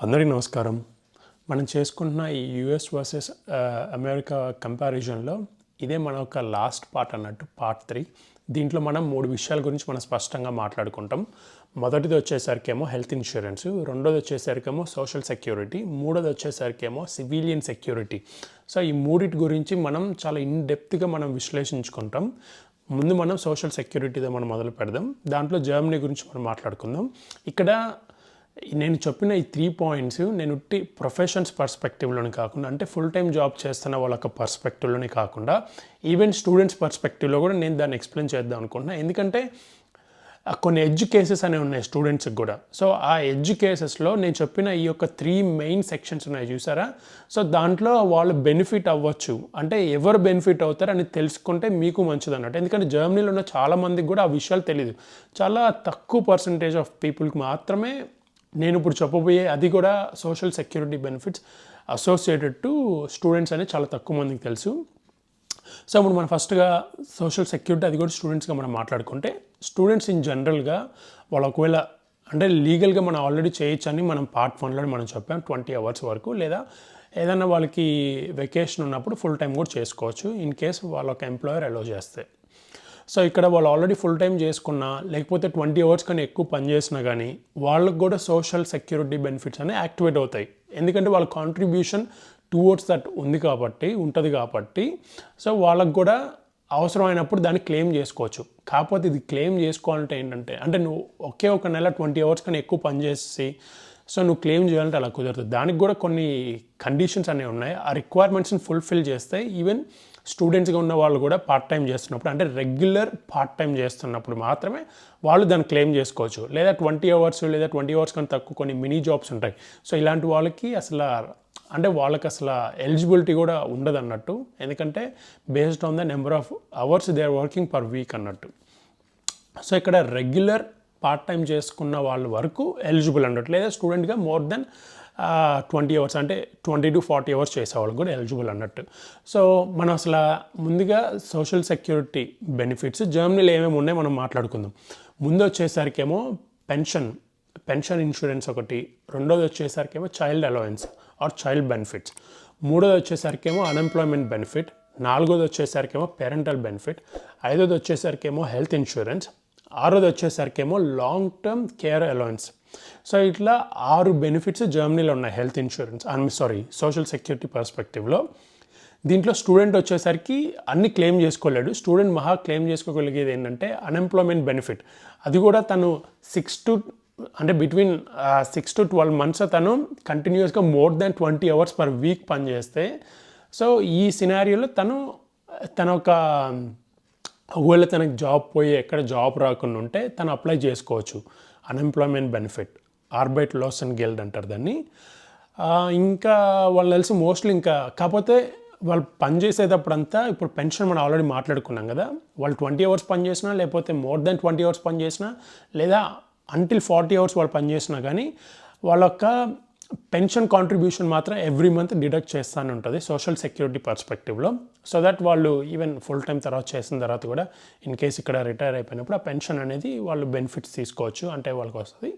అందరికీ నమస్కారం. మనం చేసుకుంటున్న ఈ యూఎస్ వర్సెస్ అమెరికా కంపారిజన్లో ఇదే మన ఒక లాస్ట్ పార్ట్ అన్నట్టు, పార్ట్ 3. దీంట్లో మనం 3 విషయాల గురించి మనం స్పష్టంగా మాట్లాడుకుంటాం. మొదటిది వచ్చేసరికేమో హెల్త్ ఇన్సూరెన్స్, రెండోది వచ్చేసరికేమో సోషల్ సెక్యూరిటీ, మూడోది వచ్చేసరికేమో సివిలియన్ సెక్యూరిటీ. సో ఈ మూడిటి గురించి మనం చాలా ఇన్డెప్త్గా మనం విశ్లేషించుకుంటాం. ముందు మనం సోషల్ సెక్యూరిటీతో మనం మొదలు పెడదాం. దాంట్లో జర్మనీ గురించి మనం మాట్లాడుకుందాం. ఇక్కడ నేను చెప్పిన ఈ 3 పాయింట్స్ నేను ప్రొఫెషన్స్ పర్స్పెక్టివ్లోనే కాకుండా, అంటే ఫుల్ టైం జాబ్ చేస్తున్న వాళ్ళ పర్స్పెక్టివ్లోనే కాకుండా, ఈవెన్ స్టూడెంట్స్ పర్స్పెక్టివ్లో కూడా నేను దాన్ని ఎక్స్ప్లెయిన్ చేద్దాం అనుకుంటున్నాను. ఎందుకంటే కొన్ని ఎడ్జ్ కేసెస్ అనేవి ఉన్నాయి స్టూడెంట్స్కి కూడా. సో ఆ ఎడ్జ్ కేసెస్లో నేను చెప్పిన ఈ యొక్క 3 మెయిన్ సెక్షన్స్ ఉన్నాయి చూసారా. సో దాంట్లో వాళ్ళు బెనిఫిట్ అవ్వచ్చు, అంటే ఎవరు బెనిఫిట్ అవుతారు అని తెలుసుకుంటే మీకు మంచిది అన్నట్టు. ఎందుకంటే జర్మనీలో ఉన్న చాలామందికి కూడా ఆ విషయాలు తెలియదు. చాలా తక్కువ పర్సంటేజ్ ఆఫ్ పీపుల్కి మాత్రమే నేను ఇప్పుడు చెప్పబోయే అది కూడా social security benefits associated to students అనేది చాలా తక్కువ మందికి తెలుసు. సో ఇప్పుడు మనం ఫస్ట్గా సోషల్ సెక్యూరిటీ అది కూడా స్టూడెంట్స్గా మనం మాట్లాడుకుంటే, స్టూడెంట్స్ ఇన్ జనరల్గా వాళ్ళు ఒకవేళ అంటే లీగల్గా మనం ఆల్రెడీ చేయొచ్చని మనం పార్ట్ 1లో మనం చెప్పాం 20 hours వరకు, లేదా ఏదైనా వాళ్ళకి వెకేషన్ ఉన్నప్పుడు ఫుల్ టైం కూడా చేసుకోవచ్చు ఇన్ కేస్ వాళ్ళ ఒక ఎంప్లాయర్ అలో చేస్తే. సో ఇక్కడ వాళ్ళు ఆల్రెడీ ఫుల్ టైం చేసుకున్నా, లేకపోతే 20 hours కన్నా ఎక్కువ పని చేసినా కానీ వాళ్ళకు కూడా సోషల్ సెక్యూరిటీ బెనిఫిట్స్ అనేవి యాక్టివేట్ అవుతాయి. ఎందుకంటే వాళ్ళ కాంట్రిబ్యూషన్ టువర్డ్స్ దట్ ఉంటుంది కాబట్టి సో వాళ్ళకు కూడా అవసరమైనప్పుడు దాన్ని క్లెయిమ్ చేసుకోవచ్చు. కాకపోతే ఇది క్లెయిమ్ చేసుకోవాలంటే ఏంటంటే, అంటే నువ్వు ఒకే ఒక నెల 20 hours కన్నా ఎక్కువ పని చేసి సో నువ్వు క్లెయిమ్ చేయాలంటే అలా కుదరదు. దానికి కూడా కొన్ని కండిషన్స్ అనేవి ఉన్నాయి. ఆ రిక్వైర్మెంట్స్ని ఫుల్ఫిల్ చేస్తే ఈవెన్ స్టూడెంట్స్గా ఉన్న వాళ్ళు కూడా పార్ట్ టైం చేస్తున్నప్పుడు, అంటే రెగ్యులర్ పార్ట్ టైం చేస్తున్నప్పుడు మాత్రమే వాళ్ళు దాన్ని క్లెయిమ్ చేసుకోవచ్చు. లేదా 20 hours లేదా 20 hours కన్నా తక్కువ కొన్ని మినీ జాబ్స్ ఉంటాయి. సో ఇలాంటి వాళ్ళకి వాళ్ళకి అసలు ఎలిజిబిలిటీ కూడా ఉండదు అన్నట్టు. ఎందుకంటే based on the number of hours they are working per week అన్నట్టు. సో ఇక్కడ రెగ్యులర్ పార్ట్ టైం చేసుకున్న వాళ్ళ వరకు ఎలిజిబుల్ అన్నట్టు, లేదా స్టూడెంట్గా మోర్ దెన్ 20 hours అంటే 20 to 40 hours చేసేవాళ్ళకి కూడా ఎలిజిబుల్ అన్నట్టు. సో మనం అసలు ముందుగా సోషల్ సెక్యూరిటీ బెనిఫిట్స్ జర్మనీలో ఏమేమి ఉన్నాయో మనం మాట్లాడుకుందాం. ముందు వచ్చేసరికేమో పెన్షన్ ఇన్సూరెన్స్ ఒకటి, రెండోది వచ్చేసరికేమో child allowance or child benefits, మూడోది వచ్చేసరికేమో అన్ఎంప్లాయ్మెంట్ బెనిఫిట్, నాలుగోది వచ్చేసరికేమో పేరెంటల్ బెనిఫిట్, ఐదోది వచ్చేసరికేమో హెల్త్ ఇన్సూరెన్స్, ఆరోది వచ్చేసరికేమో long term care allowance. So ఇట్లా 6 బెనిఫిట్స్ జర్మనీలో ఉన్నాయి హెల్త్ ఇన్సూరెన్స్ సోషల్ సెక్యూరిటీ పర్స్పెక్టివ్లో. దీంట్లో స్టూడెంట్ వచ్చేసరికి అన్ని క్లెయిమ్ చేసుకోలేడు. స్టూడెంట్ క్లెయిమ్ చేసుకోగలిగేది ఏంటంటే అన్ఎంప్లాయ్మెంట్ బెనిఫిట్. అది కూడా తను బిట్వీన్ 6 to 12 months తను కంటిన్యూస్గా more than 20 hours per week పనిచేస్తే, సో ఈ సినారియోలో ఒకవేళ తనకు జాబ్ పోయి ఎక్కడ జాబ్ రాకుండా ఉంటే తను అప్లై చేసుకోవచ్చు అన్ఎంప్లాయ్మెంట్ బెనిఫిట్, ఆర్బైట్లోసెన్గెల్డ్ అంటారు దాన్ని. ఇంకా వాళ్ళు తెలిసి మోస్ట్లీ కాకపోతే వాళ్ళు పని చేసేటప్పుడంతా, ఇప్పుడు పెన్షన్ మనం ఆల్రెడీ మాట్లాడుకున్నాం కదా, వాళ్ళు 20 hours పని చేసినా, లేకపోతే మోర్ దెన్ 20 hours పని చేసినా, లేదా అంటిల్ 40 hours వాళ్ళు పని చేసినా కానీ వాళ్ళ యొక్క పెన్షన్ కాంట్రిబ్యూషన్ మాత్రం ఎవ్రీ మంత్ డిడక్ట్ చేస్తూనే ఉంటుంది సోషల్ సెక్యూరిటీ పర్స్పెక్టివ్లో. సో దట్ వాళ్ళు ఈవెన్ ఫుల్ టైం చేసిన తర్వాత కూడా ఇన్ కేస్ ఇక్కడ రిటైర్ అయిపోయినప్పుడు ఆ పెన్షన్ అనేది వాళ్ళు బెనిఫిట్స్ తీసుకోవచ్చు, అంటే వాళ్ళకి వస్తుంది.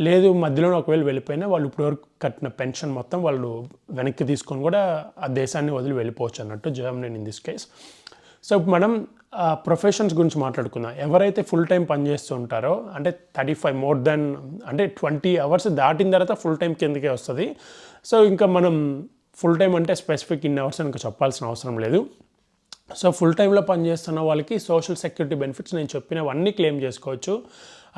లేదు మధ్యలో ఒకవేళ వెళ్ళిపోయినా వాళ్ళు ఇప్పటివరకు కట్టిన పెన్షన్ మొత్తం వాళ్ళు వెనక్కి తీసుకొని కూడా ఆ దేశాన్ని వదిలి వెళ్ళిపోవచ్చు అన్నట్టు Germany in this case. So మనం ప్రొఫెషన్స్ గురించి మాట్లాడుకుందాం. ఎవరైతే ఫుల్ టైం పనిచేస్తూ ఉంటారో, అంటే 35 మోర్ దెన్ 20 hours దాటిన తర్వాత ఫుల్ టైం కిందకే వస్తుంది. సో ఇంకా మనం ఫుల్ టైం అంటే స్పెసిఫిక్ ఇన్ అవర్స్ ఇంకా చెప్పాల్సిన అవసరం లేదు. సో ఫుల్ టైంలో పనిచేస్తున్న వాళ్ళకి సోషల్ సెక్యూరిటీ బెనిఫిట్స్ నేను చెప్పినవన్నీ క్లెయిమ్ చేసుకోవచ్చు.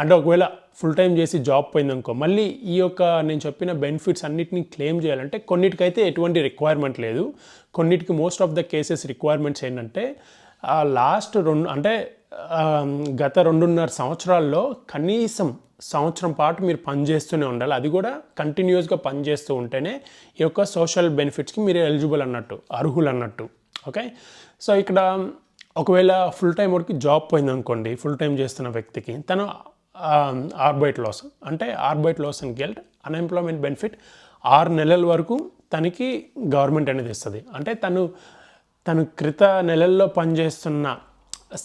అంటే ఒకవేళ ఫుల్ టైం చేసి జాబ్ పోయిందనుకో, మళ్ళీ ఈ యొక్క నేను చెప్పిన బెనిఫిట్స్ అన్నిటిని క్లెయిమ్ చేయాలంటే కొన్నిటికైతే ఎటువంటి రిక్వైర్మెంట్ లేదు. కొన్నిటికి most of the cases requirements ఏంటంటే గత 2.5 సంవత్సరాల్లో కనీసం సంవత్సరం పాటు మీరు పనిచేస్తూనే ఉండాలి. అది కూడా కంటిన్యూస్గా పనిచేస్తూ ఉంటేనే ఈ యొక్క సోషల్ బెనిఫిట్స్కి మీరు ఎలిజిబుల్ అన్నట్టు, అర్హులు అన్నట్టు. ఓకే. సో ఇక్కడ ఒకవేళ ఫుల్ టైం వరకు జాబ్ పోయిందనుకోండి, ఫుల్ టైం చేస్తున్న వ్యక్తికి తను ఆర్బైట్లోసెన్గెల్డ్ అన్ఎంప్లాయ్మెంట్ బెనిఫిట్ 6 నెలల వరకు తనకి గవర్నమెంట్ అనేది ఇస్తుంది. అంటే తను క్రిత నెలల్లో పనిచేస్తున్న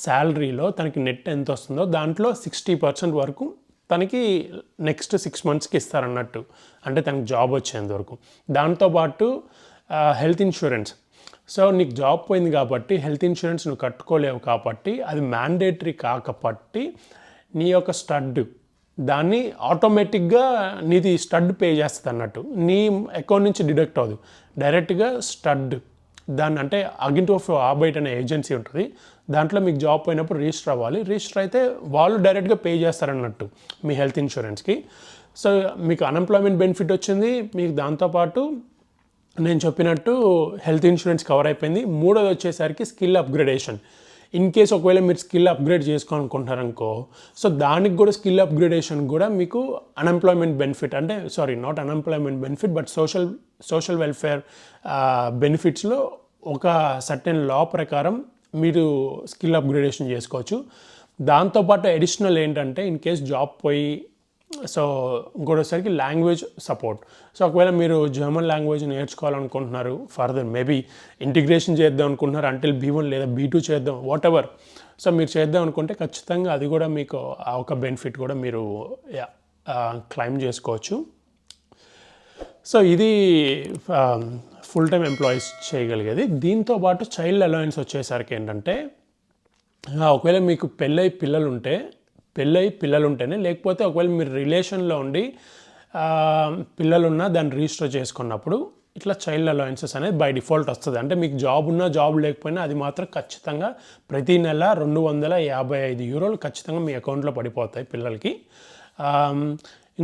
శాలరీలో తనకి నెట్ ఎంత వస్తుందో దాంట్లో 60% వరకు తనకి నెక్స్ట్ 6 monthsకి ఇస్తారన్నట్టు, అంటే తనకి జాబ్ వచ్చేంత వరకు. దాంతోపాటు హెల్త్ ఇన్సూరెన్స్. సో నీకు జాబ్ పోయింది కాబట్టి హెల్త్ ఇన్సూరెన్స్ నువ్వు కట్టుకోలేవు కాబట్టి అది మ్యాండేటరీ కాకపోతే నీ యొక్క స్టడ్ దాన్ని ఆటోమేటిక్గా నీది స్టడ్ పే చేస్తుంది అన్నట్టు, నీ అకౌంట్ నుంచి డిడక్ట్ అవ్వదు, డైరెక్ట్గా స్టడ్ దాన్ని, అంటే అగిన్ ఆఫ్ ఆబైట్ అనే ఏజెన్సీ ఉంటుంది, దాంట్లో మీకు జాబ్ పోయినప్పుడు రిజిస్టర్ అవ్వాలి. రిజిస్టర్ అయితే వాళ్ళు డైరెక్ట్గా పే చేస్తారన్నట్టు మీ హెల్త్ ఇన్సూరెన్స్కి. సో మీకు అన్ఎంప్లాయ్మెంట్ బెనిఫిట్ వచ్చింది, మీకు దాంతోపాటు నేను చెప్పినట్టు హెల్త్ ఇన్సూరెన్స్ కవర్ అయిపోయింది. మూడోది వచ్చేసరికి స్కిల్ అప్గ్రేడేషన్. ఇన్ కేస్ ఒకవేళ మీరు స్కిల్ అప్గ్రేడ్ చేసుకోవాలనుకుంటున్నారనుకో, సో దానికి కూడా స్కిల్ అప్గ్రేడేషన్ కూడా మీకు అన్ఎంప్లాయ్మెంట్ బెనిఫిట్, అంటే sorry not unemployment benefit but social welfare బెనిఫిట్స్లో ఒక సర్టెన్ లా ప్రకారం మీరు స్కిల్ అప్గ్రేడేషన్ చేసుకోవచ్చు. దాంతోపాటు అడిషనల్ ఏంటంటే ఇన్ కేస్ జాబ్ పోయి, సో ఇంకోటిసరికి లాంగ్వేజ్ సపోర్ట్. సో ఒకవేళ మీరు జర్మన్ లాంగ్వేజ్ నేర్చుకోవాలనుకుంటున్నారు, ఫర్దర్ మేబీ ఇంటిగ్రేషన్ చేద్దాం అనుకుంటున్నారు, అంటిల్ B1 లేదా B2 చేద్దాం, వాట్ ఎవర్, సో మీరు చేద్దాం అనుకుంటే ఖచ్చితంగా అది కూడా మీకు ఆ ఒక బెనిఫిట్ కూడా మీరు క్లైమ్ చేసుకోవచ్చు. సో ఇది ఫుల్ టైం ఎంప్లాయీస్ చేయగలిగేది. దీంతోపాటు చైల్డ్ అలవెన్స్ వచ్చేసరికి ఏంటంటే, ఒకవేళ మీకు పెళ్ళై పిల్లలు ఉంటేనే, లేకపోతే ఒకవేళ మీరు రిలేషన్లో ఉండి పిల్లలున్నా దాన్ని రిజిస్టర్ చేసుకున్నప్పుడు ఇట్లా చైల్డ్ అలవెన్సెస్ అనేది బై డిఫాల్ట్ వస్తుంది. అంటే మీకు జాబ్ ఉన్నా జాబ్ లేకపోయినా అది మాత్రం ఖచ్చితంగా ప్రతి నెల 255 యూరోలు ఖచ్చితంగా మీ అకౌంట్లో పడిపోతాయి పిల్లలకి.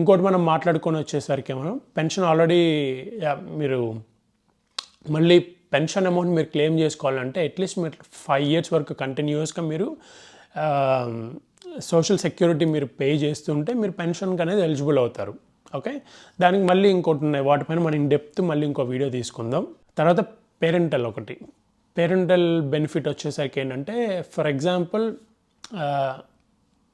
ఇంకోటి మనం మాట్లాడుకొని వచ్చేసరికి మనం పెన్షన్ ఆల్రెడీ మీరు మళ్ళీ పెన్షన్ అమౌంట్ మీరు క్లెయిమ్ చేసుకోవాలంటే అట్లీస్ట్ మీరు 5 years వరకు కంటిన్యూస్గా మీరు సోషల్ సెక్యూరిటీ మీరు పే చేస్తుంటే మీరు పెన్షన్కి అనేది ఎలిజిబుల్ అవుతారు. ఓకే, దానికి మళ్ళీ ఇంకోటి ఉన్నాయి, వాటిపైన మనం ఇన్ డెప్త్ మళ్ళీ ఇంకో వీడియో తీసుకుందాం. తర్వాత పేరెంటల్ బెనిఫిట్ వచ్చేసరికి ఏంటంటే, ఫర్ ఎగ్జాంపుల్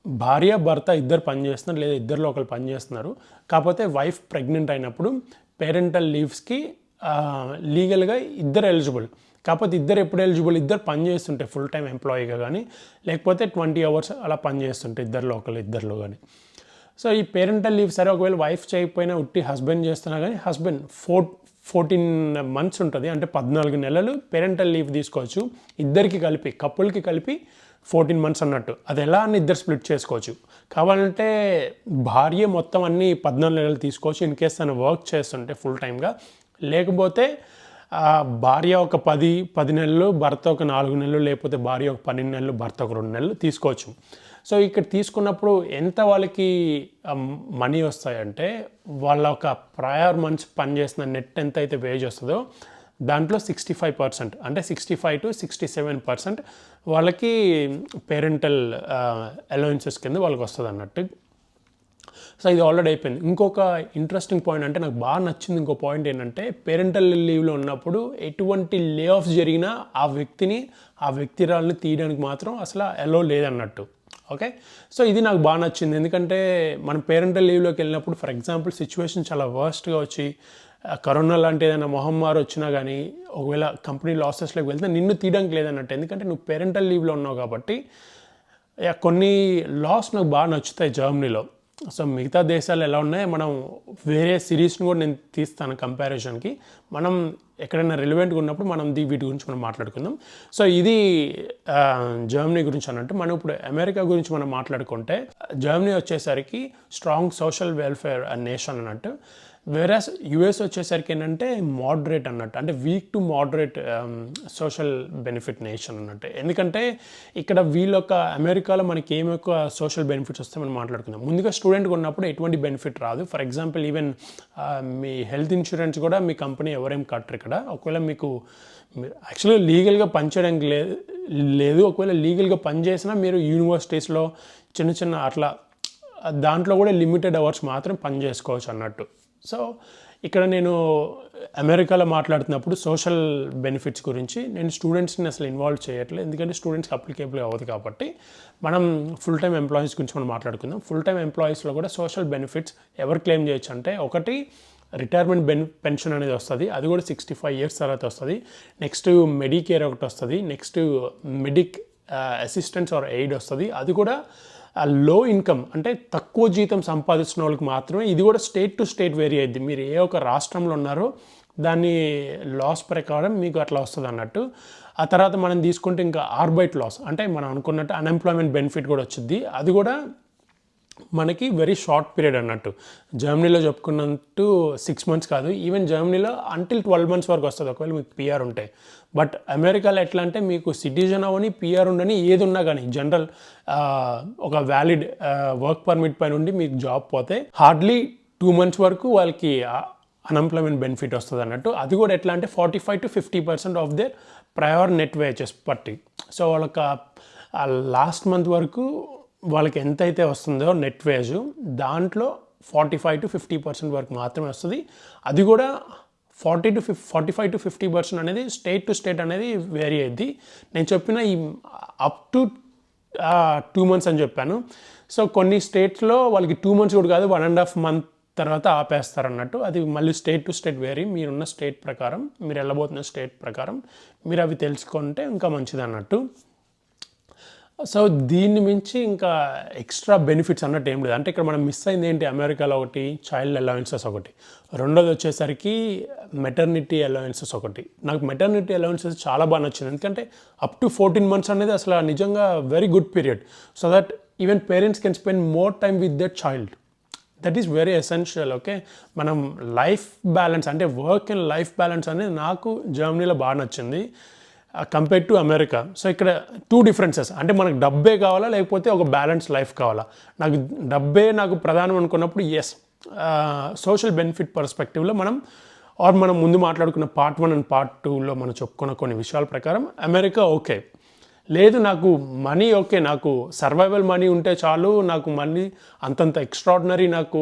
భార్య భర్త ఇద్దరు పనిచేస్తున్నారు, లేదా ఇద్దరిలో ఒకరు పనిచేస్తున్నారు, కాకపోతే వైఫ్ ప్రెగ్నెంట్ అయినప్పుడు పేరెంటల్ లీవ్స్కి లీగల్గా ఇద్దరు ఎలిజిబుల్. కాకపోతే ఇద్దరు ఎప్పుడు ఎలిజిబుల్, ఇద్దరు పని చేస్తుంటే ఫుల్ టైం ఎంప్లాయీగా కానీ, లేకపోతే 20 hours అలా పని చేస్తుంటే ఇద్దరిలో కానీ. సో ఈ పేరెంటల్ లీవ్ సరే ఒకవేళ వైఫ్ చేయకపోయినా ఉట్టి హస్బెండ్ చేస్తున్నా కానీ, హస్బెండ్ 14 months ఉంటుంది, అంటే 14 నెలలు పేరెంటల్ లీవ్ తీసుకోవచ్చు. ఇద్దరికి కలిపి, కపుల్కి కలిపి 14 months అన్నట్టు. అది ఎలా అని ఇద్దరు స్ప్లిట్ చేసుకోవచ్చు. కావాలంటే భార్య మొత్తం అన్ని 14 నెలలు తీసుకోవచ్చు ఇన్ కేస్ తను వర్క్ చేస్తుంటే ఫుల్ టైమ్గా, లేకపోతే భార్య ఒక 10 నెలలు, భర్త ఒక 4 నెలలు, లేకపోతే భార్య ఒక 12 నెలలు, భర్త ఒక 2 నెలలు తీసుకోవచ్చు. సో ఇక్కడ తీసుకున్నప్పుడు ఎంత వాళ్ళకి మనీ వస్తాయంటే, వాళ్ళ ఒక ప్రయర్ మంత్స్ పనిచేసిన నెట్ ఎంత అయితే వేజ్ వస్తుందో దాంట్లో 65%, అంటే 65 to 67% వాళ్ళకి పేరెంటల్ అలవెన్సెస్ కింద వాళ్ళకి వస్తుంది అన్నట్టు. సో ఇది ఆల్రెడీ అయిపోయింది. ఇంకొక ఇంట్రెస్టింగ్ పాయింట్ అంటే నాకు బాగా నచ్చింది, ఇంకో పాయింట్ ఏంటంటే, పేరెంటల్ లీవ్లో ఉన్నప్పుడు ఎటువంటి లే ఆఫ్స్ జరిగినా ఆ వ్యక్తిరాల్ని తీయడానికి మాత్రం అసలు అలో లేదన్నట్టు. ఓకే, సో ఇది నాకు బాగా నచ్చింది. ఎందుకంటే మనం పేరెంటల్ లీవ్లోకి వెళ్ళినప్పుడు, ఫర్ ఎగ్జాంపుల్ సిచ్యువేషన్ చాలా వర్స్ట్గా వచ్చి కరోనా లాంటి ఏదైనా మహమ్మారి వచ్చినా కానీ, ఒకవేళ కంపెనీ లాసెస్లోకి వెళ్తే నిన్ను తీయడానికి లేదన్నట్టు, ఎందుకంటే నువ్వు పేరెంటల్ లీవ్లో ఉన్నావు కాబట్టి. కొన్ని లాస్ నాకు బాగా నచ్చుతాయి జర్మనీలో. సో మిగతా దేశాలు ఎలా ఉన్నాయో మనం వేరే సిరీస్ని కూడా నేను తీస్తాను కంపారిజన్కి, మనం ఎక్కడైనా రిలవెంట్గా ఉన్నప్పుడు మనం వీటి గురించి మనం మాట్లాడుకుందాం. సో ఇది జర్మనీ గురించి అన్నట్టు. మనం ఇప్పుడు అమెరికా గురించి మనం మాట్లాడుకుంటే, జర్మనీ వచ్చేసరికి స్ట్రాంగ్ సోషల్ వెల్ఫేర్ నేషన్ అన్నట్టు, వేరస్ యుఎస్ వచ్చేసరికి ఏంటంటే మోడరేట్ అన్నట్టు, అంటే week to moderate social benefit nation అన్నట్టు. ఎందుకంటే ఇక్కడ వీళ్ళొక అమెరికాలో మనకి ఏమి ఎక్కువ సోషల్ బెనిఫిట్స్ వస్తే మనం మాట్లాడుకుందాం. ముందుగా స్టూడెంట్గా ఉన్నప్పుడు ఎటువంటి బెనిఫిట్ రాదు. For example even me health insurance కూడా మీ కంపెనీ ఎవరేం కట్టరు ఇక్కడ. ఒకవేళ మీకు యాక్చువల్గా లీగల్గా పనిచేయడానికి లేదు, ఒకవేళ లీగల్గా పనిచేసినా మీరు యూనివర్సిటీస్లో చిన్న అట్లా దాంట్లో కూడా లిమిటెడ్ అవర్స్ మాత్రం పని చేసుకోవచ్చు అన్నట్టు. సో ఇక్కడ నేను అమెరికాలో మాట్లాడుతున్నప్పుడు సోషల్ బెనిఫిట్స్ గురించి నేను స్టూడెంట్స్ని అసలు ఇన్వాల్వ్ చేయట్లేదు, ఎందుకంటే స్టూడెంట్స్కి అప్లికేబుల్ అవ్వదు కాబట్టి. మనం ఫుల్ టైం ఎంప్లాయీస్ గురించి మనం మాట్లాడుకుందాం. ఫుల్ టైం ఎంప్లాయీస్లో కూడా సోషల్ బెనిఫిట్స్ ఎవరు క్లెయిమ్ చేయొచ్చు అంటే, ఒకటి రిటైర్మెంట్ పెన్షన్ అనేది వస్తుంది, అది కూడా 65 years తర్వాత వస్తుంది. నెక్స్ట్ మెడికేర్ ఒకటి వస్తుంది. Next medic assistance or aid వస్తుంది, అది కూడా లో ఇన్కమ్ అంటే తక్కువ జీతం సంపాదిస్తున్న వాళ్ళకి మాత్రమే ఇది కూడా స్టేట్ టు స్టేట్ వేరీ అయ్యింది. మీరు ఏ ఒక రాష్ట్రంలో ఉన్నారో దాని లాస్ ప్రకారం మీకు అట్లా వస్తుంది అన్నట్టు. ఆ తర్వాత మనం తీసుకుంటే ఇంకా ఆర్బైట్ లాస్ అంటే మనం అనుకున్నట్టు అన్ఎంప్లాయ్మెంట్ బెనిఫిట్ కూడా వచ్చింది. అది కూడా మనకి వెరీ షార్ట్ పీరియడ్ అన్నట్టు. జర్మనీలో చెప్పుకున్నట్టు 6 months కాదు, ఈవెన్ జర్మనీలో అంటిల్ 12 months వరకు వస్తుంది ఒకవేళ మీకు పిఆర్ ఉంటే. బట్ అమెరికాలో ఎట్లా అంటే మీకు సిటిజన్ అవని పిఆర్ ఉండని ఏది ఉన్నా కానీ జనరల్ ఒక వ్యాలిడ్ వర్క్ పర్మిట్ పైన ఉండి మీకు జాబ్ పోతే హార్డ్లీ 2 months వరకు వాళ్ళకి అన్ఎంప్లాయ్మెంట్ బెనిఫిట్ వస్తుంది అన్నట్టు. అది కూడా ఎట్లా అంటే 45 to 50% of their prior net wages పట్టి. సో వాళ్ళకి లాస్ట్ మంత్ వరకు వాళ్ళకి ఎంత అయితే వస్తుందో నెట్ వేజ్ దాంట్లో 45 to 50% వరకు మాత్రమే వస్తుంది. అది కూడా 45 to 50% అనేది స్టేట్ టు స్టేట్ అనేది వేరీ అయ్యింది. నేను చెప్పిన ఈ అప్ టు 2 months అని చెప్పాను. సో కొన్ని స్టేట్స్లో వాళ్ళకి 2 months కూడా కాదు 1.5 month తర్వాత ఆపేస్తారు అన్నట్టు. అది మళ్ళీ స్టేట్ టు స్టేట్ వేరీ. మీరున్న స్టేట్ ప్రకారం మీరు వెళ్ళబోతున్న స్టేట్ ప్రకారం మీరు అవి తెలుసుకుంటే ఇంకా మంచిది అన్నట్టు. సో దీన్ని మించి ఇంకా ఎక్స్ట్రా బెనిఫిట్స్ అన్నట్టు ఏం లేదు. అంటే ఇక్కడ మనం మిస్ అయింది ఏంటి, అమెరికాలో ఒకటి చైల్డ్ అలవెన్సెస్ ఒకటి, రెండోది వచ్చేసరికి మెటర్నిటీ అలవెన్సెస్ ఒకటి. నాకు మెటర్నిటీ అలవెన్సెస్ చాలా బాగా నచ్చింది, ఎందుకంటే అప్ టు 14 months అనేది అసలు నిజంగా very good period. So that even parents can spend more time with their child. That is very essential. Okay, మనం లైఫ్ బ్యాలెన్స్ అంటే వర్క్ అండ్ లైఫ్ బ్యాలెన్స్ అనేది నాకు జర్మనీలో బాగా నచ్చింది కంపేర్ టు అమెరికా. సో ఇక్కడ 2 differences, అంటే మనకు డబ్బే కావాలా లేకపోతే ఒక బ్యాలెన్స్ లైఫ్ కావాలా. నాకు డబ్బే నాకు ప్రధానం అనుకున్నప్పుడు ఎస్, సోషల్ బెనిఫిట్ పర్స్పెక్టివ్లో మనం ముందు మాట్లాడుకున్న పార్ట్ 1 అండ్ పార్ట్ 2లో మనం చెప్పుకున్న కొన్ని విషయాల ప్రకారం అమెరికా ఓకే. లేదు నాకు మనీ ఓకే, నాకు సర్వైవల్ మనీ ఉంటే చాలు, నాకు మళ్ళీ అంతంత ఎక్స్ట్రాడినరీ నాకు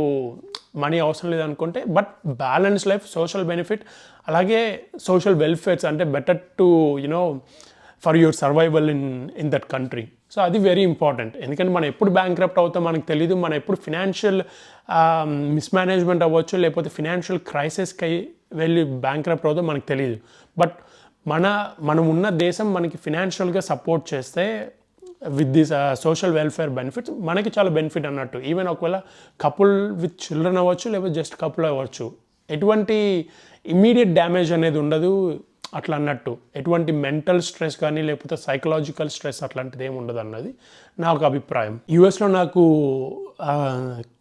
మనీ అవసరం లేదనుకుంటే, but balance life, social benefit, అలాగే సోషల్ వెల్ఫేర్స్ అంటే better to for your survival in that country. So అది వెరీ ఇంపార్టెంట్. ఎందుకంటే మనం ఎప్పుడు బ్యాంక్రప్ట్ అవుతాం మనకు తెలియదు, మనం ఎప్పుడు ఫినాన్షియల్ మిస్మేనేజ్మెంట్ అవ్వచ్చు, లేకపోతే ఫినాన్షియల్ క్రైసిస్కి వెళ్ళి బ్యాంక్రప్ట్ అవుతాం మనకు తెలియదు. బట్ మనం ఉన్న దేశం మనకి ఫినాన్షియల్గా సపోర్ట్ చేస్తే with this social welfare benefits మనకి చాలా బెనిఫిట్ అన్నట్టు. ఈవెన్ ఒకవేళ కపుల్ విత్ చిల్డ్రన్ అవ్వచ్చు, లేకపోతే జస్ట్ కపుల్ అవ్వచ్చు, ఎటువంటి ఇమ్మీడియట్ డ్యామేజ్ అనేది ఉండదు అట్లా అన్నట్టు. ఎటువంటి మెంటల్ స్ట్రెస్ కానీ లేకపోతే సైకలాజికల్ స్ట్రెస్ అట్లాంటిది ఏమి ఉండదు అన్నది నా ఒక అభిప్రాయం. యూఎస్లో నాకు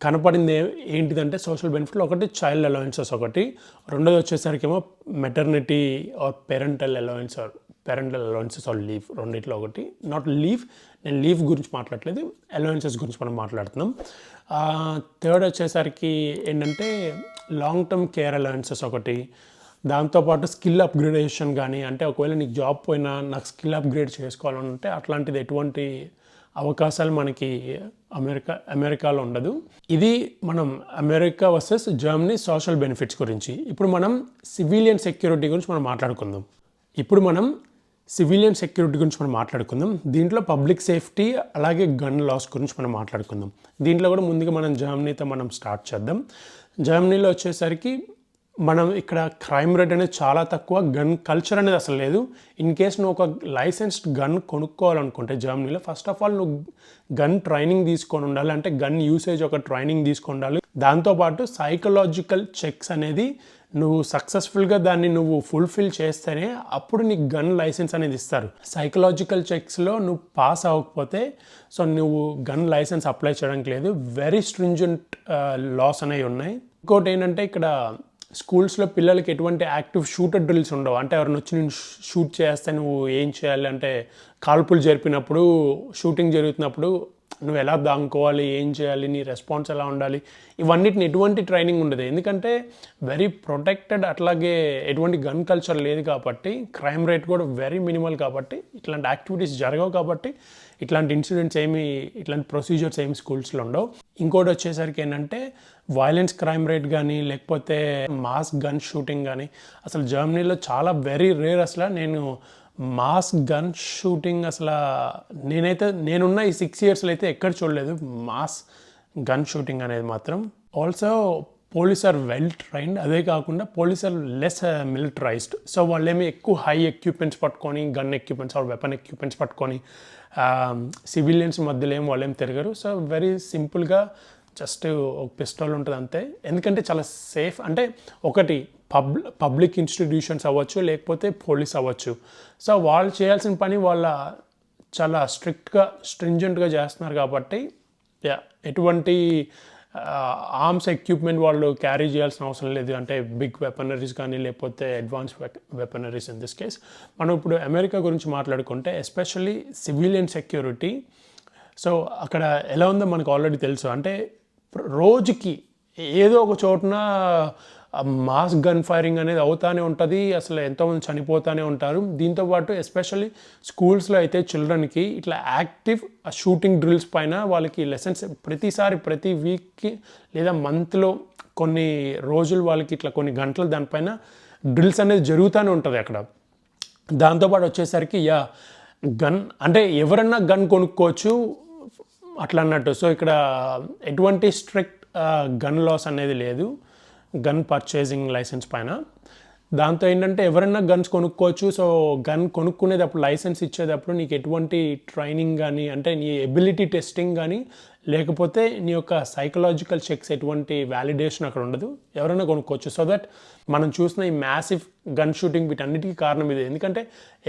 కనపడింది ఏంటిదంటే సోషల్ బెనిఫిట్లు ఒకటి చైల్డ్ అలవెన్సెస్ ఒకటి, రెండోది వచ్చేసరికి ఏమో maternity or parental allowances or leave, రెండిట్లో ఒకటి. నాట్ లీవ్, నేను లీవ్ గురించి మాట్లాడలేదు, అలవెన్సెస్ గురించి మనం మాట్లాడుతున్నాం. థర్డ్ వచ్చేసరికి ఏంటంటే లాంగ్ టర్మ్ కేర్ అలవెన్సెస్ ఒకటి, దాంతోపాటు స్కిల్ అప్గ్రేడేషన్ కానీ, అంటే ఒకవేళ నీకు జాబ్ పోయినా నాకు స్కిల్ అప్గ్రేడ్ చేసుకోవాలంటే అట్లాంటిది ఎటువంటి అవకాశాలు మనకి అమెరికాలో ఉండదు. ఇది మనం America versus Germany social benefits గురించి. ఇప్పుడు మనం సివిలియన్ సెక్యూరిటీ గురించి మనం మాట్లాడుకుందాం. దీంట్లో పబ్లిక్ సేఫ్టీ అలాగే గన్ లాస్ గురించి మనం మాట్లాడుకుందాం. దీంట్లో కూడా ముందుగా మనం జర్మనీతో మనం స్టార్ట్ చేద్దాం. జర్మనీలో వచ్చేసరికి మనం ఇక్కడ క్రైమ్ రేట్ అనేది చాలా తక్కువ, గన్ కల్చర్ అనేది అసలు లేదు. ఇన్ కేస్ నువ్వు ఒక లైసెన్స్డ్ గన్ కొనుక్కోవాలనుకుంటే జర్మనీలో ఫస్ట్ ఆఫ్ ఆల్ నువ్వు గన్ ట్రైనింగ్ తీసుకొని ఉండాలి, అంటే గన్ యూసేజ్ ఒక ట్రైనింగ్ తీసుకొని ఉండాలి. దాంతోపాటు సైకలాజికల్ చెక్స్ అనేది నువ్వు సక్సెస్ఫుల్గా దాన్ని నువ్వు ఫుల్ఫిల్ చేస్తేనే అప్పుడు నీకు గన్ లైసెన్స్ అనేది ఇస్తారు. సైకలాజికల్ చెక్స్లో నువ్వు పాస్ అవ్వకపోతే సో నువ్వు గన్ లైసెన్స్ అప్లై చేయడానికి లేదు. వెరీ స్ట్రింజెంట్ లాస్ అనేవి ఉన్నాయి. ఇంకోటి ఏంటంటే ఇక్కడ స్కూల్స్లో పిల్లలకి ఎటువంటి యాక్టివ్ షూటర్ డ్రిల్స్ ఉండవు. అంటే ఎవరిని వచ్చి నేను షూట్ చేస్తే నువ్వు ఏం చేయాలి అంటే కాల్పులు జరిపినప్పుడు, షూటింగ్ జరుగుతున్నప్పుడు నువ్వు ఎలా దాంకోవాలి, ఏం చేయాలి, నీ రెస్పాన్స్ ఎలా ఉండాలి, ఇవన్నిటిని ఎటువంటి ట్రైనింగ్ ఉండదు. ఎందుకంటే వెరీ ప్రొటెక్టెడ్, అట్లాగే ఎటువంటి గన్ కల్చర్ లేదు కాబట్టి, క్రైమ్ రేట్ కూడా వెరీ మినిమల్ కాబట్టి, ఇట్లాంటి యాక్టివిటీస్ జరగవు కాబట్టి ఇట్లాంటి ఇన్సిడెంట్స్ ఇట్లాంటి ప్రొసీజర్స్ ఏమి స్కూల్స్లో ఉండవు. ఇంకోటి వచ్చేసరికి ఏంటంటే వైలెన్స్ క్రైమ్ రేట్ కానీ లేకపోతే మాస్ గన్ షూటింగ్ కానీ అసలు జర్మనీలో చాలా వెరీ రేర్. అసలు నేను మాస్ గన్ షూటింగ్ అసలు నేనున్న ఈ 6 yearsలో అయితే ఎక్కడ చూడలేదు మాస్ గన్ షూటింగ్ అనేది మాత్రం. Also police are well trained, అదే కాకుండా police are less militarized. So వాళ్ళేమి ఎక్కువ హై ఎక్విప్మెంట్స్ పట్టుకొని, gun equipments or weapon equipments పట్టుకొని సివిలియన్స్ మధ్యలో ఏం వాళ్ళేం తిరగరు. సో వెరీ సింపుల్గా జస్ట్ ఒక పిస్టల్ ఉంటుంది అంతే. ఎందుకంటే చాలా సేఫ్. అంటే ఒకటి పబ్లిక్ ఇన్స్టిట్యూషన్స్ అవ్వచ్చు, లేకపోతే పోలీస్ అవ్వచ్చు. సో వాళ్ళు చేయాల్సిన పని వాళ్ళ చాలా స్ట్రింజెంట్గా చేస్తున్నారు కాబట్టి ఎటువంటి ఆర్మ్స్ ఎక్విప్మెంట్ వాళ్ళు క్యారీ చేయాల్సిన అవసరం లేదు. అంటే బిగ్ వెపనరీస్ కానీ లేకపోతే అడ్వాన్స్ వెపనరీస్. ఇన్ దిస్ కేస్ మనం ఇప్పుడు అమెరికా గురించి మాట్లాడుకుంటే ఎస్పెషల్లీ సివిలియన్ సెక్యూరిటీ. సో అక్కడ ఎలా ఉందో మనకు ఆల్రెడీ తెలుసు. అంటే రోజుకి ఏదో ఒక చోటున మాస్ గన్ ఫైరింగ్ అనేది అవుతానే ఉంటుంది. అసలు ఎంతోమంది చనిపోతూనే ఉంటారు. దీంతోపాటు ఎస్పెషల్లీ స్కూల్స్లో అయితే చిల్డ్రన్కి ఇట్లా యాక్టివ్ షూటింగ్ డ్రిల్స్ పైన వాళ్ళకి లెసన్స్ ప్రతి వీక్కి లేదా మంత్లో కొన్ని రోజులు వాళ్ళకి ఇట్లా కొన్ని గంటలు దానిపైన డ్రిల్స్ అనేది జరుగుతూనే ఉంటుంది అక్కడ. దాంతోపాటు వచ్చేసరికి గన్ అంటే ఎవరన్నా గన్ కొనుక్కోవచ్చు అట్లా అన్నట్టు. సో ఇక్కడ ఎటువంటి స్ట్రిక్ట్ గన్ లాస్ అనేది లేదు గన్ పర్చేసింగ్ లైసెన్స్ పైన. దాంతో ఏంటంటే ఎవరైనా గన్స్ కొనుక్కోవచ్చు. సో గన్ కొనుక్కునేటప్పుడు లైసెన్స్ ఇచ్చేటప్పుడు నీకు ఎటువంటి ట్రైనింగ్ కానీ, అంటే నీ ఎబిలిటీ టెస్టింగ్ కానీ, లేకపోతే నీ యొక్క సైకలాజికల్ చెక్స్ ఎటువంటి వ్యాలిడేషన్ అక్కడ ఉండదు. ఎవరైనా కొనుక్కోవచ్చు. సో దట్ మనం చూసిన ఈ మ్యాసివ్ గన్ షూటింగ్ వీటన్నిటికీ కారణం ఇదే. ఎందుకంటే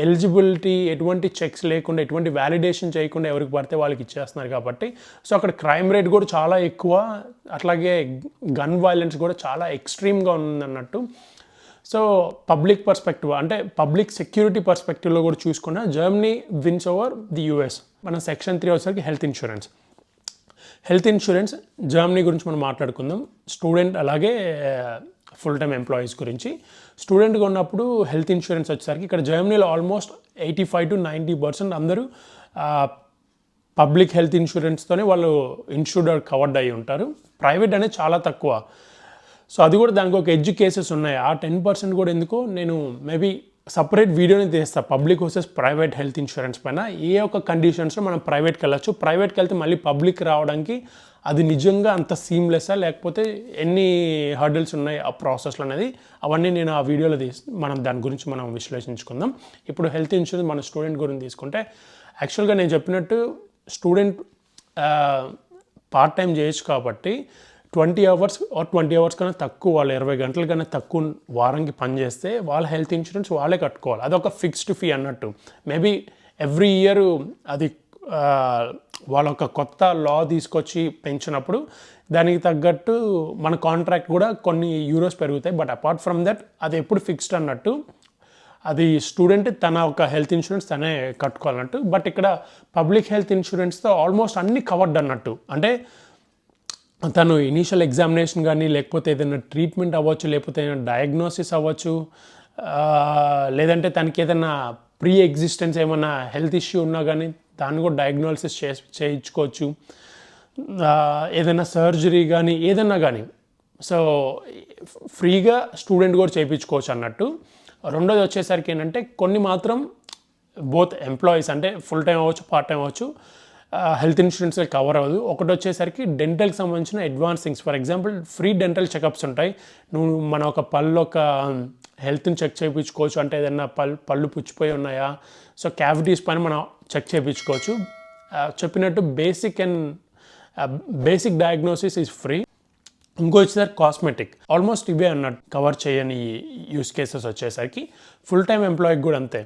ఎలిజిబిలిటీ ఎటువంటి చెక్స్ లేకుండా, ఎటువంటి వ్యాలిడేషన్ చేయకుండా ఎవరికి పడితే వాళ్ళకి ఇచ్చేస్తున్నారు కాబట్టి. సో అక్కడ క్రైమ్ రేట్ కూడా చాలా ఎక్కువ, అట్లాగే గన్ వైలెన్స్ కూడా చాలా ఎక్స్ట్రీమ్గా ఉందన్నట్టు. సో పబ్లిక్ పర్స్పెక్టివ్ అంటే పబ్లిక్ సెక్యూరిటీ పర్స్పెక్టివ్లో కూడా చూసుకున్నా Germany wins over the US. మన సెక్షన్ 3 వచ్చేసరికి హెల్త్ ఇన్సూరెన్స్ జర్మనీ గురించి మనం మాట్లాడుకుందాం. స్టూడెంట్ అలాగే ఫుల్ టైమ్ ఎంప్లాయీస్ గురించి. స్టూడెంట్గా ఉన్నప్పుడు హెల్త్ ఇన్సూరెన్స్ వచ్చేసరికి ఇక్కడ జర్మనీలో ఆల్మోస్ట్ 85 to 90% అందరూ పబ్లిక్ హెల్త్ ఇన్సూరెన్స్తోనే వాళ్ళు ఇన్సూర్డ్ కవర్డ్ అయ్యి ఉంటారు. ప్రైవేట్ అనేది చాలా తక్కువ. సో అది కూడా దానికి ఒక ఎడ్జ్ కేసెస్ ఉన్నాయి. ఆ 10% కూడా ఎందుకో నేను మేబీ సపరేట్ వీడియోని తీస్తాను public versus private health insurance పైన. ఏ ఒక్క కండిషన్స్లో మనం ప్రైవేట్కి వెళ్ళచ్చు, ప్రైవేట్కి వెళ్తే మళ్ళీ పబ్లిక్ రావడానికి అది నిజంగా అంత సీమ్లెస్సా, లేకపోతే ఎన్ని హర్డిల్స్ ఉన్నాయి ఆ ప్రాసెస్లో అనేది అవన్నీ నేను ఆ వీడియోలో మనం దాని గురించి మనం విశ్లేషించుకుందాం. ఇప్పుడు హెల్త్ ఇన్సూరెన్స్ మన స్టూడెంట్ గురించి తీసుకుంటే యాక్చువల్గా నేను చెప్పినట్టు స్టూడెంట్ పార్ట్ టైం చేయొచ్చు కాబట్టి 20 hours కన్నా తక్కువ, వాళ్ళు 20 గంటల కన్నా తక్కువ వారానికి పనిచేస్తే వాళ్ళ హెల్త్ ఇన్సూరెన్స్ వాళ్ళే కట్టుకోవాలి. అదొక ఫిక్స్డ్ ఫీ అన్నట్టు. మేబీ ఎవ్రీ ఇయర్ అది వాళ్ళ ఒక కొత్త లా తీసుకొచ్చి పెంచినప్పుడు దానికి తగ్గట్టు మన కాంట్రాక్ట్ కూడా కొన్ని యూరోస్ పెరుగుతాయి. బట్ అపార్ట్ ఫ్రమ్ దట్ అది ఎప్పుడు ఫిక్స్డ్ అన్నట్టు. అది స్టూడెంట్ తన ఒక హెల్త్ ఇన్సూరెన్స్ తనే కట్టుకోవాలన్నట్టు. బట్ ఇక్కడ పబ్లిక్ హెల్త్ ఇన్సూరెన్స్తో ఆల్మోస్ట్ అన్నీ కవర్డ్ అన్నట్టు. అంటే తను ఇనీషియల్ ఎగ్జామినేషన్ కానీ, లేకపోతే ఏదైనా ట్రీట్మెంట్ అవ్వచ్చు, లేకపోతే ఏదైనా డయాగ్నోసిస్ అవ్వచ్చు, లేదంటే తనకి ఏదైనా ప్రీ ఎగ్జిస్టెన్స్ ఏమైనా హెల్త్ ఇష్యూ ఉన్నా కానీ దాన్ని కూడా డయాగ్నోసిస్ చేయించుకోవచ్చు, ఏదైనా సర్జరీ కానీ ఏదన్నా కానీ. సో ఫ్రీగా స్టూడెంట్ కూడా చేయించుకోవచ్చు అన్నట్టు. రెండోది వచ్చేసరికి ఏంటంటే కొన్ని మాత్రం బోత్ ఎంప్లాయీస్ అంటే ఫుల్ టైం అవ్వచ్చు, పార్ట్ టైం అవ్వచ్చు, హెల్త్ ఇన్సూరెన్స్ కవర్ అవ్వదు. ఒకటి వచ్చేసరికి డెంటల్కి సంబంధించిన advance things. For example free dental checkups ఉంటాయి. నువ్వు మన ఒక పళ్ళు ఒక హెల్త్ని చెక్ చేయించుకోవచ్చు. అంటే ఏదైనా పళ్ళు పుచ్చిపోయి ఉన్నాయా, సో క్యావిటీస్ పైన మనం చెక్ చేయించుకోవచ్చు. చెప్పినట్టు బేసిక్ డయాగ్నోసిస్ ఈజ్ ఫ్రీ. ఇంకో వచ్చేసరికి కాస్మెటిక్, ఆల్మోస్ట్ ఇవే అన్నట్టు కవర్ చేయని యూస్ కేసెస్ వచ్చేసరికి. ఫుల్ టైం ఎంప్లాయీకి కూడా అంతే.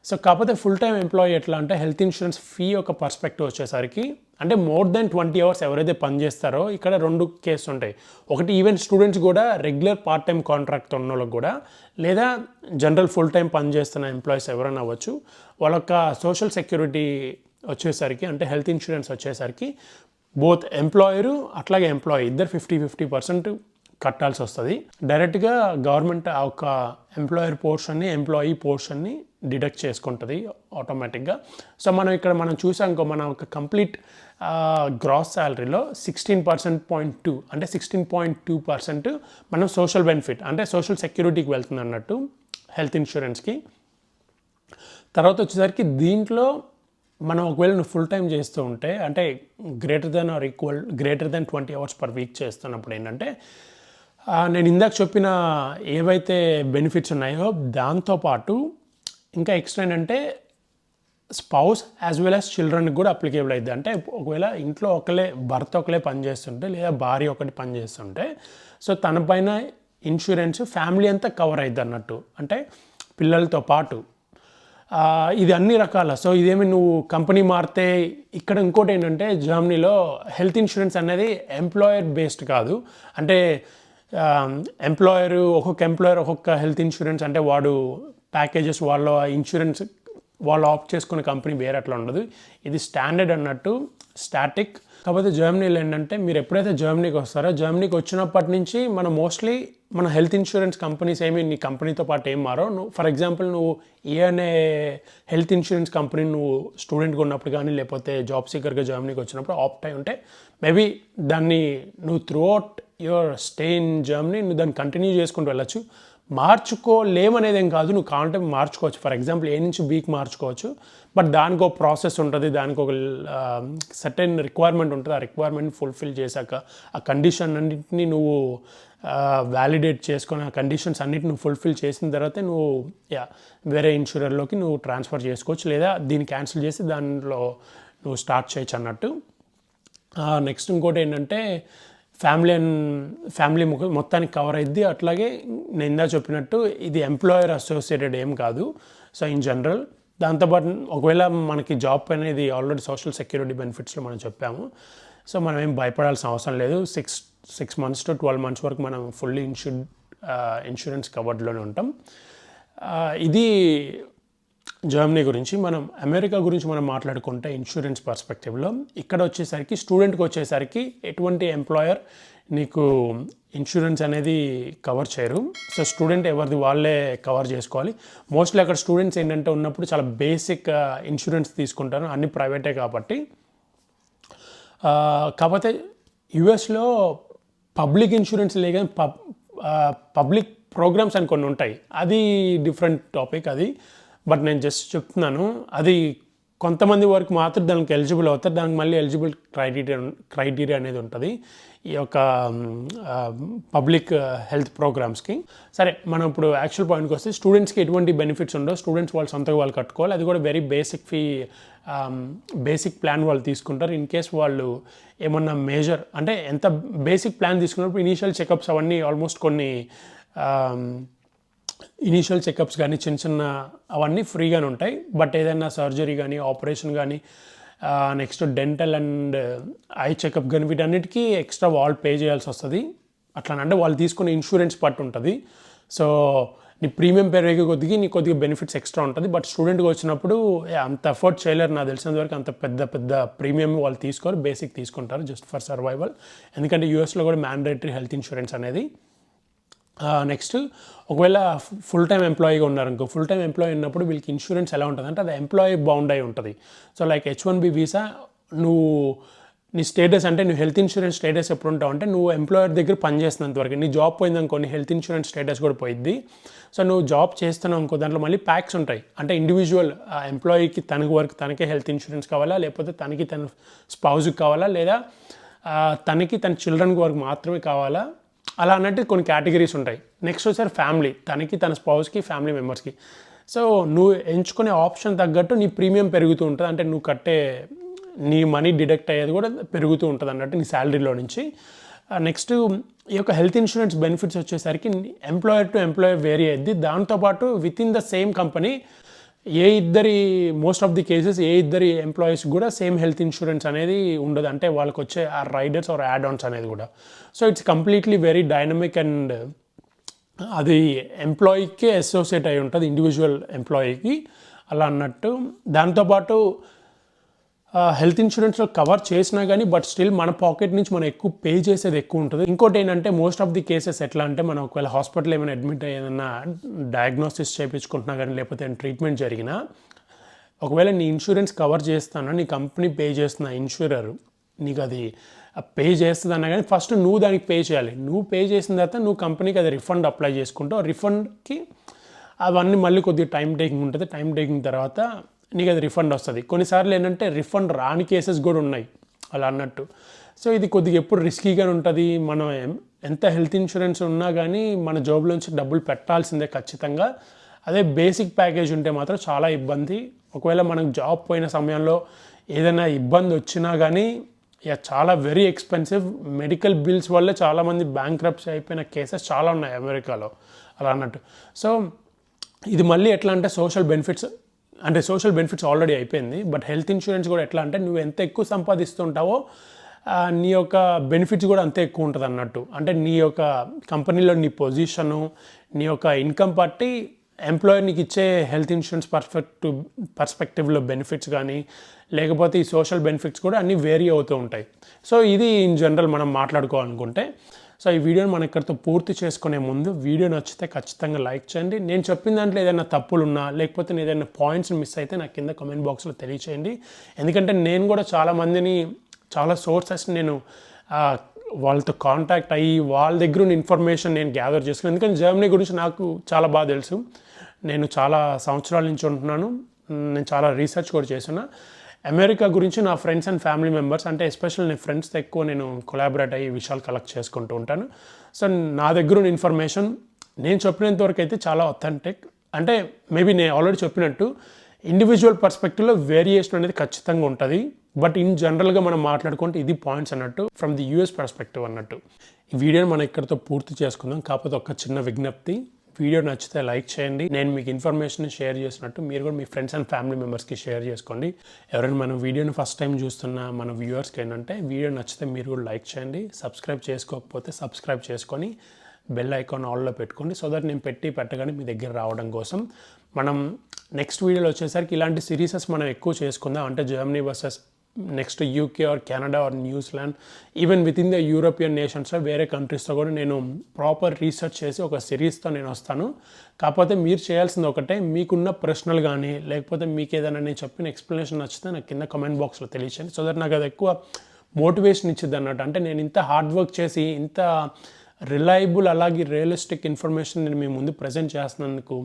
సో కాకపోతే ఫుల్ టైం ఎంప్లాయీ ఎట్లా అంటే హెల్త్ ఇన్సూరెన్స్ ఫీ ఒక పర్స్పెక్టివ్ వచ్చేసరికి అంటే మోర్ దెన్ 20 hours ఎవరైతే పనిచేస్తారో ఇక్కడ 2 కేసులు ఉంటాయి. ఒకటి ఈవెన్ స్టూడెంట్స్ కూడా, రెగ్యులర్ పార్ట్ టైం కాంట్రాక్ట్ ఉన్న వాళ్ళకి కూడా, లేదా జనరల్ ఫుల్ టైం పనిచేస్తున్న ఎంప్లాయీస్ ఎవరైనా అవ్వచ్చు. వాళ్ళొక్క సోషల్ సెక్యూరిటీ వచ్చేసరికి అంటే హెల్త్ ఇన్సూరెన్స్ వచ్చేసరికి బోత్ ఎంప్లాయరు అట్లాగే ఎంప్లాయీ ఇద్దరు 50% కట్టాల్సి వస్తుంది. డైరెక్ట్గా గవర్నమెంట్ ఆ ఒక ఎంప్లాయర్ పోర్షన్ని, ఎంప్లాయీ పోర్షన్ని డిడక్ట్ చేసుకుంటుంది ఆటోమేటిక్గా. సో మనం చూసాం మన ఒక కంప్లీట్ గ్రాస్ శాలరీలో 16.2 అంటే 16.2% మనం సోషల్ బెనిఫిట్ అంటే సోషల్ సెక్యూరిటీకి వెళ్తుంది అన్నట్టు హెల్త్ ఇన్సూరెన్స్కి. తర్వాత వచ్చేసరికి దీంట్లో మనం ఒకవేళ నువ్వు ఫుల్ టైం చేస్తూ ఉంటే అంటే greater than 20 hours per week చేస్తున్నప్పుడు ఏంటంటే నేను ఇందాక చెప్పిన ఏవైతే బెనిఫిట్స్ ఉన్నాయో దాంతోపాటు ఇంకా ఎక్స్ట్రా ఏంటంటే స్పౌస్ యాజ్ వెల్ యాజ్ చిల్డ్రన్కి కూడా అప్లికేబుల్ అవుతుంది. అంటే ఒకవేళ ఇంట్లో భర్త ఒకలే పనిచేస్తుంటే లేదా భార్య ఒకటి పనిచేస్తుంటే సో తన పైన ఇన్సూరెన్స్ ఫ్యామిలీ అంతా కవర్ అవుతుంది అన్నట్టు, అంటే పిల్లలతో పాటు. ఇది అన్ని రకాల. సో ఇదేమి నువ్వు కంపెనీ మారితే ఇక్కడ ఇంకోటి ఏంటంటే జర్మనీలో హెల్త్ ఇన్సూరెన్స్ అనేది ఎంప్లాయర్ బేస్డ్ కాదు. అంటే ఒక్కొక్క ఎంప్లాయర్ ఒక్కొక్క హెల్త్ ఇన్సూరెన్స్, అంటే వాడు ప్యాకేజెస్ వాళ్ళ ఇన్సూరెన్స్ వాళ్ళు ఆప్ట్ చేసుకునే కంపెనీ వేరే అట్లా ఉండదు. ఇది స్టాండర్డ్ అన్నట్టు, స్టాటిక్. కాకపోతే జర్మనీలో ఏంటంటే మీరు ఎప్పుడైతే జర్మనీకి వస్తారో జర్మనీకి వచ్చినప్పటి నుంచి మోస్ట్లీ మన హెల్త్ ఇన్సూరెన్స్ కంపెనీస్ ఏమి నీ కంపెనీతో పాటు ఏం మారో. నువ్వు ఫర్ ఎగ్జాంపుల్ నువ్వు అనే హెల్త్ ఇన్సూరెన్స్ కంపెనీ నువ్వు స్టూడెంట్గా ఉన్నప్పుడు కానీ లేకపోతే జాబ్ సీకర్గా జర్మనీకి వచ్చినప్పుడు ఆప్ట్ అయి ఉంటే మేబీ దాన్ని నువ్వు through out your stay in Germany నువ్వు దాన్ని కంటిన్యూ చేసుకుంటూ వెళ్ళచ్చు. మార్చుకోలేమనేది ఏం కాదు, నువ్వు కావాలంటే మార్చుకోవచ్చు. ఫర్ ఎగ్జాంపుల్ A నుంచి Bకి మార్చుకోవచ్చు. బట్ దానికి ఒక ప్రాసెస్ ఉంటుంది, దానికి ఒక సర్టెన్ రిక్వైర్మెంట్ ఉంటుంది. ఆ రిక్వైర్మెంట్ ఫుల్ఫిల్ చేశాక ఆ కండిషన్ అన్నింటినీ నువ్వు వ్యాలిడేట్ చేసుకొని ఆ కండిషన్స్ అన్నిటిని నువ్వు ఫుల్ఫిల్ చేసిన తర్వాత నువ్వు వేరే ఇన్సూరర్లోకి నువ్వు ట్రాన్స్ఫర్ చేసుకోవచ్చు, లేదా దీన్ని క్యాన్సిల్ చేసి దానిలో నువ్వు స్టార్ట్ చేయొచ్చు అన్నట్టు. నెక్స్ట్ ఇంకోటి ఏంటంటే ఫ్యామిలీ మొత్తానికి కవర్ అయింది. అట్లాగే నేను ఇందా చెప్పినట్టు ఇది ఎంప్లాయర్ అసోసియేటెడ్ ఏం కాదు. సో ఇన్ జనరల్ దాంతోపాటు ఒకవేళ మనకి జాబ్ అనేది ఆల్రెడీ సోషల్ సెక్యూరిటీ బెనిఫిట్స్లో మనం చెప్పాము. సో మనం ఏం భయపడాల్సిన అవసరం లేదు. 6 months to 12 months వరకు మనం ఫుల్లీ ఇన్సూరెన్స్ కవర్డ్లోనే ఉంటాం. ఇది జర్మనీ గురించి. మనం అమెరికా గురించి మనం మాట్లాడుకుంటే ఇన్సూరెన్స్ పర్స్పెక్టివ్లో ఇక్కడ వచ్చేసరికి స్టూడెంట్కి వచ్చేసరికి ఎటువంటి ఎంప్లాయర్ నీకు ఇన్సూరెన్స్ అనేది కవర్ చేయరు. సో స్టూడెంట్ ఎవరిది వాళ్ళే కవర్ చేసుకోవాలి. మోస్ట్లీ అక్కడ స్టూడెంట్స్ ఏంటంటే ఉన్నప్పుడు చాలా బేసిక్ ఇన్సూరెన్స్ తీసుకుంటారు, అన్ని ప్రైవేటే కాబట్టి. కాకపోతే యుఎస్లో పబ్లిక్ ఇన్సూరెన్స్ లేక పబ్లిక్ ప్రోగ్రామ్స్ అని కొన్ని ఉంటాయి, అది డిఫరెంట్ టాపిక్ అది. బట్ నేను జస్ట్ చెప్తున్నాను, అది కొంతమంది వరకు మాత్రం దానికి ఎలిజిబుల్ అవుతారు. దానికి మళ్ళీ ఎలిజిబుల్ క్రైటీరియా అనేది ఉంటుంది ఈ యొక్క పబ్లిక్ హెల్త్ ప్రోగ్రామ్స్కి. సరే, మనం ఇప్పుడు యాక్చువల్ పాయింట్కి వస్తే స్టూడెంట్స్కి ఎటువంటి బెనిఫిట్స్ ఉండవు. స్టూడెంట్స్ వాళ్ళు సొంతగా వాళ్ళు కట్టుకోవాలి. అది కూడా వెరీ బేసిక్ ప్లాన్ వాళ్ళు తీసుకుంటారు. ఇన్ కేస్ వాళ్ళు ఏమన్నా మేజర్ అంటే ఎంత బేసిక్ ప్లాన్ తీసుకున్నప్పుడు ఇనీషియల్ చెకప్స్ అవన్నీ ఆల్మోస్ట్ కొన్ని ఇనీషియల్ చెకప్స్ కానీ చిన్న అవన్నీ ఫ్రీగానే ఉంటాయి. బట్ ఏదైనా సర్జరీ కానీ ఆపరేషన్ కానీ next dental and eye checkup కానీ వీటన్నిటికీ ఎక్స్ట్రా వాళ్ళు పే చేయాల్సి వస్తుంది. అట్లా అంటే వాళ్ళు తీసుకునే ఇన్సూరెన్స్ పట్టు ఉంటుంది. సో నీ ప్రీమియం పెరిగే కొద్దిగా నీ కొద్దిగా బెనిఫిట్స్ ఎక్స్ట్రా ఉంటుంది. బట్ స్టూడెంట్కి వచ్చినప్పుడు అంత ఎఫర్ట్ చేయలేరు నాకు తెలిసినంత వరకు. అంత పెద్ద ప్రీమియం వాళ్ళు తీసుకోరు, బేసిక్ తీసుకుంటారు జస్ట్ ఫర్ సర్వైవల్. ఎందుకంటే యూఎస్లో కూడా మ్యాండేటరీ హెల్త్ ఇన్సూరెన్స్ అనేది. నెక్స్ట్ ఒకవేళ ఫుల్ టైం ఎంప్లాయీగా ఉన్నారనుకో, ఫుల్ టైం ఎంప్లాయీ ఉన్నప్పుడు వీళ్ళకి ఇన్సూరెన్స్ ఎలా ఉంటుంది అంటే అది ఎంప్లాయీ బౌండ్ అయి ఉంటుంది. సో లైక్ H1B వీసా నువ్వు నీ స్టేటస్ అంటే నువ్వు హెల్త్ ఇన్సూరెన్స్ స్టేటస్ ఎప్పుడు ఉంటావు అంటే నువ్వు ఎంప్లాయర్ దగ్గర పనిచేస్తున్నంత వరకు. నీ జాబ్ పోయిందనుకో నీ హెల్త్ ఇన్సూరెన్స్ స్టేటస్ కూడా పోయిద్ది. సో నువ్వు జాబ్ చేస్తున్నావు అనుకో దాంట్లో మళ్ళీ ప్యాక్స్ ఉంటాయి. అంటే ఇండివిజువల్ ఎంప్లాయీకి తనకే హెల్త్ ఇన్సూరెన్స్ కావాలా, లేకపోతే తనకి తన స్పౌజ్కి కావాలా, లేదా తనకి తన చిల్డ్రన్కి వరకు మాత్రమే కావాలా, అలా అన్నట్టు కొన్ని కేటగిరీస్ ఉంటాయి. నెక్స్ట్ వచ్చారు ఫ్యామిలీ, తనకి తన స్పౌస్కి ఫ్యామిలీ మెంబర్స్కి. సో నువ్వు ఎంచుకునే ఆప్షన్ తగ్గట్టు నీ ప్రీమియం పెరుగుతూ ఉంటుంది. అంటే నువ్వు కట్టే నీ మనీ డిడక్ట్ అయ్యేది కూడా పెరుగుతూ ఉంటుంది అన్నట్టు నీ శాలరీలో నుంచి. నెక్స్ట్ ఈ యొక్క హెల్త్ ఇన్సూరెన్స్ బెనిఫిట్స్ వచ్చేసరికి ఎంప్లాయర్ టు ఎంప్లాయర్ వేరీ అయ్యింది. దాంతోపాటు within the same company most of the cases ఏ ఇద్దరి ఎంప్లాయీస్ కూడా సేమ్ హెల్త్ ఇన్సూరెన్స్ అనేది ఉండదు. అంటే వాళ్ళకి వచ్చే ఆ రైడర్స్ ఆర్ యాడ్ ఆన్స్ అనేది కూడా. So it's completely very dynamic and అది ఎంప్లాయీకే అసోసియేట్ అయి ఉంటుంది, ఇండివిజువల్ ఎంప్లాయీకి అలా అన్నట్టు. దాంతోపాటు హెల్త్ ఇన్సూరెన్స్లో కవర్ చేసినా కానీ బట్ స్టిల్ మన పాకెట్ నుంచి మనం ఎక్కువ పే చేసేది ఎక్కువ ఉంటుంది. ఇంకోటి ఏంటంటే మోస్ట్ ఆఫ్ ది కేసెస్ ఎట్లా అంటే మనం ఒకవేళ హాస్పిటల్ ఏమైనా అడ్మిట్ అయ్యేదన్నా డయాగ్నోసిస్ చేయించుకుంటున్నా కానీ లేకపోతే ట్రీట్మెంట్ జరిగినా ఒకవేళ నీ ఇన్సూరెన్స్ కవర్ చేస్తానా, నీ కంపెనీ పే చేస్తున్న ఇన్సూరర్ నీకు అది పే చేస్తుందన్నా కానీ ఫస్ట్ నువ్వు దానికి పే చేయాలి. నువ్వు పే చేసిన తర్వాత నువ్వు కంపెనీకి అది రిఫండ్ అప్లై చేసుకుంటావు. రిఫండ్కి అవన్నీ మళ్ళీ కొద్దిగా టైం టేకింగ్ ఉంటుంది. టైం టేకింగ్ తర్వాత నీకు అది రిఫండ్ వస్తుంది. కొన్నిసార్లు ఏంటంటే రిఫండ్ రాని కేసెస్ కూడా ఉన్నాయి అలా అన్నట్టు. సో ఇది కొద్దిగా ఎప్పుడు రిస్కీగానే ఉంటుంది. మనం ఎంత హెల్త్ ఇన్సూరెన్స్ ఉన్నా కానీ మన జాబ్లోంచి డబ్బులు పెట్టాల్సిందే ఖచ్చితంగా. అదే బేసిక్ ప్యాకేజ్ ఉంటే మాత్రం చాలా ఇబ్బంది. ఒకవేళ మనకు జాబ్ పోయిన సమయంలో ఏదైనా ఇబ్బంది వచ్చినా కానీ చాలా వెరీ ఎక్స్పెన్సివ్. మెడికల్ బిల్స్ వల్లే చాలామంది బ్యాంక్రప్సీ అయిపోయిన కేసెస్ చాలా ఉన్నాయి అమెరికాలో అలా అన్నట్టు. సో ఇది మళ్ళీ ఎట్లా అంటే సోషల్ బెనిఫిట్స్ ఆల్రెడీ అయిపోయింది. బట్ హెల్త్ ఇన్సూరెన్స్ కూడా ఎట్లా అంటే నువ్వు ఎంత ఎక్కువ సంపాదిస్తుంటావో నీ యొక్క బెనిఫిట్స్ కూడా అంతే ఎక్కువ ఉంటుంది అన్నట్టు. అంటే నీ యొక్క కంపెనీలో నీ పొజిషను, నీ యొక్క ఇన్కమ్ బట్టి ఎంప్లాయర్ నీకు ఇచ్చే హెల్త్ ఇన్సూరెన్స్ పర్స్పెక్టివ్లో బెనిఫిట్స్ కానీ లేకపోతే ఈ సోషల్ బెనిఫిట్స్ కూడా అన్నీ వేరీ అవుతూ ఉంటాయి. సో ఇది ఇన్ జనరల్ మనం మాట్లాడుకోవాలనుకుంటే. సో ఈ వీడియోని మనం ఇక్కడితో పూర్తి చేసుకునే ముందు వీడియో నచ్చితే ఖచ్చితంగా లైక్ చేయండి. నేను చెప్పిన దాంట్లో ఏదైనా తప్పులు ఉన్నా లేకపోతే ఏదైనా పాయింట్స్ మిస్ అయితే నాకు కింద కామెంట్ బాక్స్లో తెలియచేయండి. ఎందుకంటే నేను కూడా చాలా సోర్సెస్ని నేను వాళ్ళతో కాంటాక్ట్ అయ్యి వాళ్ళ దగ్గర ఉన్న ఇన్ఫర్మేషన్ నేను గ్యాదర్ చేసుకున్నాను. ఎందుకంటే జర్మనీ గురించి నాకు చాలా బాగా తెలుసు. నేను చాలా సంవత్సరాల నుంచి ఉంటున్నాను. నేను చాలా రీసెర్చ్ కూడా చేస్తున్నా. అమెరికా గురించి నా ఫ్రెండ్స్ అండ్ ఫ్యామిలీ మెంబర్స్, అంటే ఎస్పెషల్ నేను ఫ్రెండ్స్తో ఎక్కువ నేను కొలాబరేట్ అయ్యి విషయాలు కలెక్ట్ చేసుకుంటూ ఉంటాను. సో నా దగ్గర ఉన్న ఇన్ఫర్మేషన్ నేను చెప్పినంతవరకు అయితే చాలా అథెంటిక్. అంటే మేబీ నేను ఆల్రెడీ చెప్పినట్టు ఇండివిజువల్ పర్స్పెక్టివ్లో వేరియేషన్ అనేది ఖచ్చితంగా ఉంటుంది. బట్ ఇన్ జనరల్గా మనం మాట్లాడుకుంటే ఇది పాయింట్స్ అన్నట్టు ఫ్రమ్ ది యూఎస్ పర్స్పెక్టివ్ అన్నట్టు. ఈ వీడియోని మనం ఇక్కడితో పూర్తి చేసుకుందాం. కాకపోతే ఒక చిన్న విజ్ఞప్తి, వీడియో నచ్చితే లైక్ చేయండి. నేను మీకు ఇన్ఫర్మేషన్ షేర్ చేసినట్టు మీరు కూడా మీ ఫ్రెండ్స్ అండ్ ఫ్యామిలీ మెంబర్స్కి షేర్ చేసుకోండి. ఎవరైనా మన వీడియోని ఫస్ట్ టైం చూస్తున్న మన వ్యూవర్స్కి ఏంటంటే వీడియో నచ్చితే మీరు కూడా లైక్ చేయండి. సబ్స్క్రైబ్ చేసుకోకపోతే సబ్స్క్రైబ్ చేసుకొని బెల్ ఐకాన్ ఆల్లో పెట్టుకోండి. సో దట్ నేను పెట్టగానే మీ దగ్గర రావడం కోసం. మనం నెక్స్ట్ వీడియోలో వచ్చేసరికి ఇలాంటి సిరీసెస్ మనం ఎక్కువ చేసుకుందాం. అంటే Germany versus next UK or Canada or New Zealand, even within the European నేషన్స్లో వేరే కంట్రీస్తో కూడా నేను ప్రాపర్ రీసెర్చ్ చేసి ఒక సిరీస్తో నేను వస్తాను. కాకపోతే మీరు చేయాల్సింది ఒకటే, మీకున్న ప్రశ్నలు కానీ లేకపోతే మీకు ఏదైనా నేను చెప్పిన ఎక్స్ప్లెనేషన్ నచ్చితే నాకు కింద కామెంట్ బాక్స్లో తెలియచేయండి. సో దట్ నాకు అది ఎక్కువ మోటివేషన్ ఇచ్చిద్ది అన్నట్టు. అంటే నేను ఇంత హార్డ్ వర్క్ చేసి ఇంత రిలయబుల్ అలాగే రియలిస్టిక్ ఇన్ఫర్మేషన్ నేను మీ ముందు ప్రజెంట్ చేస్తున్నందుకు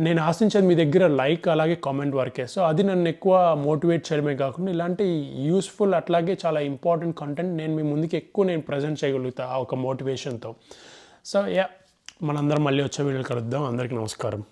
నేను ఆశించేది మీ దగ్గర లైక్ అలాగే కామెంట్ వరకే. సో అది నన్ను ఎక్కువ మోటివేట్ చేయడమే కాకుండా ఇలాంటి యూస్ఫుల్ అట్లాగే చాలా ఇంపార్టెంట్ కంటెంట్ నేను మీ ముందుకి ఎక్కువ నేను ప్రజెంట్ చేయగలుగుతా ఆ ఒక మోటివేషన్తో. సో మనందరం మళ్ళీ వచ్చే వీడియోలు కలుద్దాం. అందరికీ నమస్కారం.